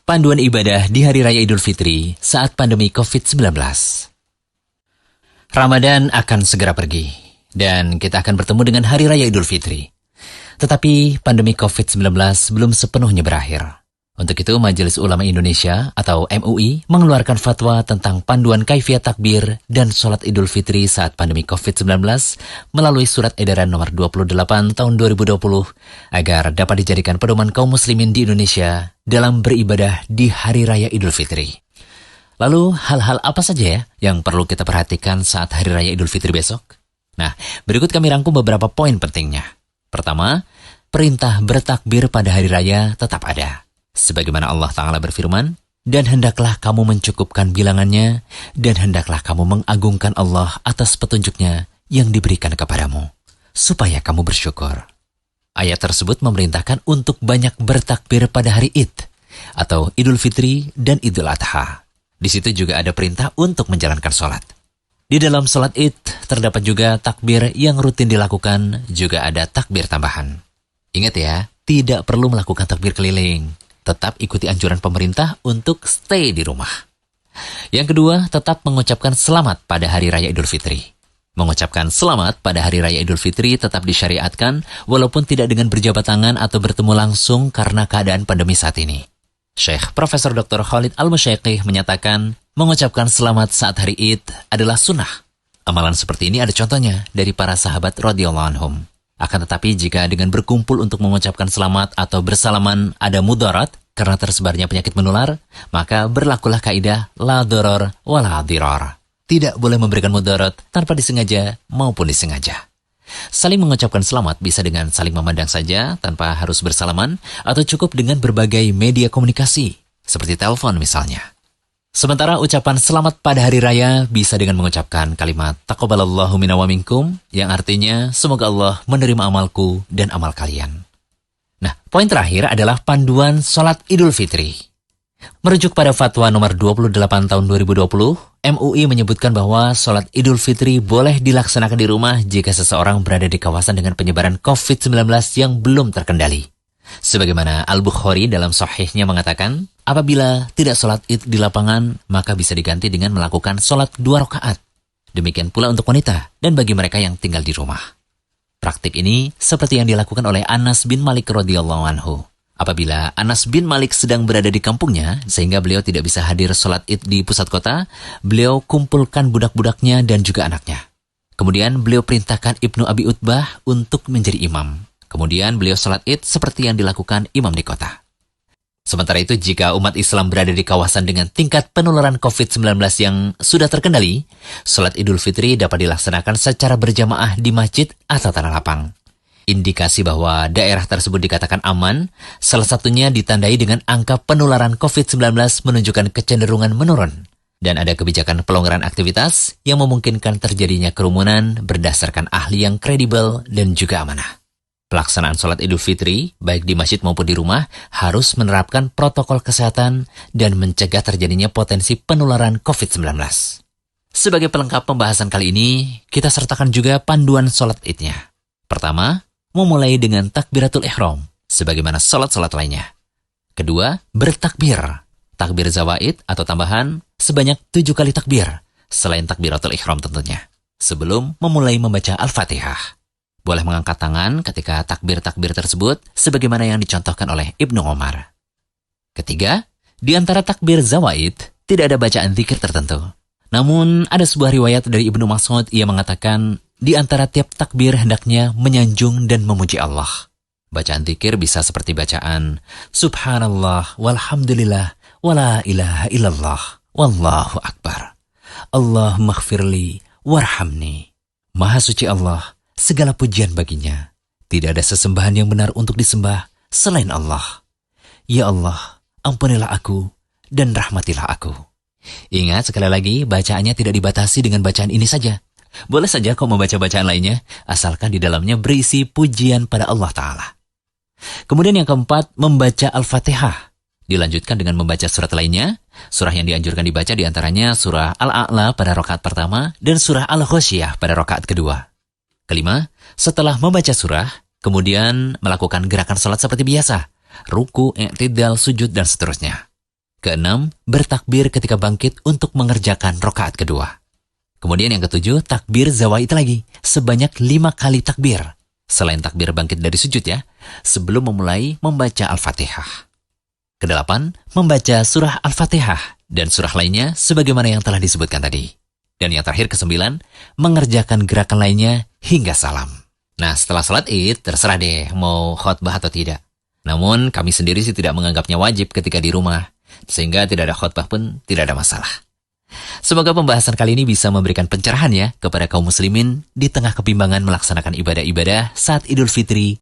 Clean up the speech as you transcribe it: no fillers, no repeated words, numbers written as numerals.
Panduan ibadah di Hari Raya Idul Fitri saat pandemi COVID-19. Ramadan akan segera pergi, dan kita akan bertemu dengan Hari Raya Idul Fitri. Tetapi pandemi COVID-19 belum sepenuhnya berakhir. Untuk itu, Majelis Ulama Indonesia atau MUI mengeluarkan fatwa tentang panduan kaifiat takbir dan sholat Idul Fitri saat pandemi COVID-19 melalui surat edaran nomor 28 tahun 2020 agar dapat dijadikan pedoman kaum muslimin di Indonesia dalam beribadah di Hari Raya Idul Fitri. Lalu, hal-hal apa saja ya yang perlu kita perhatikan saat Hari Raya Idul Fitri besok? Nah, berikut kami rangkum beberapa poin pentingnya. Pertama, perintah bertakbir pada Hari Raya tetap ada. Sebagaimana Allah Ta'ala berfirman, dan hendaklah kamu mencukupkan bilangannya, dan hendaklah kamu mengagungkan Allah atas petunjuknya yang diberikan kepadamu, supaya kamu bersyukur. Ayat tersebut memerintahkan untuk banyak bertakbir pada hari Id, atau Idul Fitri dan Idul Adha. Di situ juga ada perintah untuk menjalankan sholat. Di dalam sholat Id, terdapat juga takbir yang rutin dilakukan, juga ada takbir tambahan. Ingat ya, tidak perlu melakukan takbir keliling. Tetap ikuti anjuran pemerintah untuk stay di rumah. Yang kedua, tetap mengucapkan selamat pada Hari Raya Idul Fitri. Mengucapkan selamat pada Hari Raya Idul Fitri tetap disyariatkan walaupun tidak dengan berjabat tangan atau bertemu langsung karena keadaan pandemi saat ini. Syekh Profesor Dr. Khalid Al-Musyaiqih menyatakan, mengucapkan selamat saat hari Id adalah sunnah. Amalan seperti ini ada contohnya dari para sahabat radhiyallahu anhum. Akan tetapi jika dengan berkumpul untuk mengucapkan selamat atau bersalaman ada mudarat karena tersebarnya penyakit menular, maka berlakulah kaidah la doror wa la dirar. Tidak boleh memberikan mudarat tanpa disengaja maupun disengaja. Saling mengucapkan selamat bisa dengan saling memandang saja tanpa harus bersalaman atau cukup dengan berbagai media komunikasi seperti telepon misalnya. Sementara ucapan selamat pada hari raya bisa dengan mengucapkan kalimat taqabbalallahu minna wa minkum yang artinya semoga Allah menerima amalku dan amal kalian. Nah, poin terakhir adalah panduan sholat Idul Fitri. Merujuk pada fatwa nomor 28 tahun 2020, MUI menyebutkan bahwa sholat Idul Fitri boleh dilaksanakan di rumah jika seseorang berada di kawasan dengan penyebaran COVID-19 yang belum terkendali. Sebagaimana Al-Bukhari dalam sahihnya mengatakan, apabila tidak sholat Id di lapangan, maka bisa diganti dengan melakukan sholat 2 rakaat. Demikian pula untuk wanita dan bagi mereka yang tinggal di rumah. Praktik ini seperti yang dilakukan oleh Anas bin Malik radhiyallahu anhu. Apabila Anas bin Malik sedang berada di kampungnya, sehingga beliau tidak bisa hadir sholat Id di pusat kota, beliau kumpulkan budak-budaknya dan juga anaknya. Kemudian beliau perintahkan Ibnu Abi Utbah untuk menjadi imam. Kemudian beliau sholat Id seperti yang dilakukan imam di kota. Sementara itu, jika umat Islam berada di kawasan dengan tingkat penularan COVID-19 yang sudah terkendali, sholat Idul Fitri dapat dilaksanakan secara berjamaah di masjid atau tanah lapang. Indikasi bahwa daerah tersebut dikatakan aman, salah satunya ditandai dengan angka penularan COVID-19 menunjukkan kecenderungan menurun. Dan ada kebijakan pelonggaran aktivitas yang memungkinkan terjadinya kerumunan berdasarkan ahli yang kredibel dan juga amanah. Pelaksanaan sholat Idul Fitri, baik di masjid maupun di rumah, harus menerapkan protokol kesehatan dan mencegah terjadinya potensi penularan COVID-19. Sebagai pelengkap pembahasan kali ini, kita sertakan juga panduan sholat Idnya. Pertama, memulai dengan takbiratul ihram, sebagaimana sholat-sholat lainnya. Kedua, bertakbir. Takbir zawaid atau tambahan sebanyak 7 kali takbir, selain takbiratul ihram tentunya, sebelum memulai membaca Al-Fatihah. Boleh mengangkat tangan ketika takbir-takbir tersebut, sebagaimana yang dicontohkan oleh Ibnu Umar. Ketiga, di antara takbir zawaid, tidak ada bacaan zikir tertentu. Namun, ada sebuah riwayat dari Ibnu Mas'ud, ia mengatakan, di antara tiap takbir hendaknya menyanjung dan memuji Allah. Bacaan zikir bisa seperti bacaan, Subhanallah, walhamdulillah, wala ilaha illallah, wallahu akbar. Allahumma gfirli, warhamni. Maha suci Allah, segala pujian baginya. Tidak ada sesembahan yang benar untuk disembah selain Allah. Ya Allah, ampunilah aku dan rahmatilah aku. Ingat sekali lagi, bacaannya tidak dibatasi dengan bacaan ini saja. Boleh saja kau membaca bacaan lainnya, asalkan di dalamnya berisi pujian pada Allah Ta'ala. Kemudian yang keempat, membaca Al-Fatihah. Dilanjutkan dengan membaca surat lainnya. Surah yang dianjurkan dibaca diantaranya surah Al-A'la pada rakaat pertama dan surah Al-Ghasyiyah pada rakaat kedua. Kelima, setelah membaca surah, kemudian melakukan gerakan salat seperti biasa, ruku, i'tidal, sujud, dan seterusnya. Keenam, bertakbir ketika bangkit untuk mengerjakan rokaat kedua. Kemudian yang ketujuh, takbir zawaid lagi, sebanyak 5 kali takbir. Selain takbir bangkit dari sujud ya, sebelum memulai membaca Al-Fatihah. Kedelapan, membaca surah Al-Fatihah dan surah lainnya sebagaimana yang telah disebutkan tadi. Dan yang terakhir kesembilan, mengerjakan gerakan lainnya hingga salam. Nah, setelah salat Id, terserah deh mau khotbah atau tidak. Namun, kami sendiri sih tidak menganggapnya wajib ketika di rumah, sehingga tidak ada khotbah pun tidak ada masalah. Semoga pembahasan kali ini bisa memberikan pencerahan ya kepada kaum muslimin di tengah kebimbangan melaksanakan ibadah-ibadah saat Idul Fitri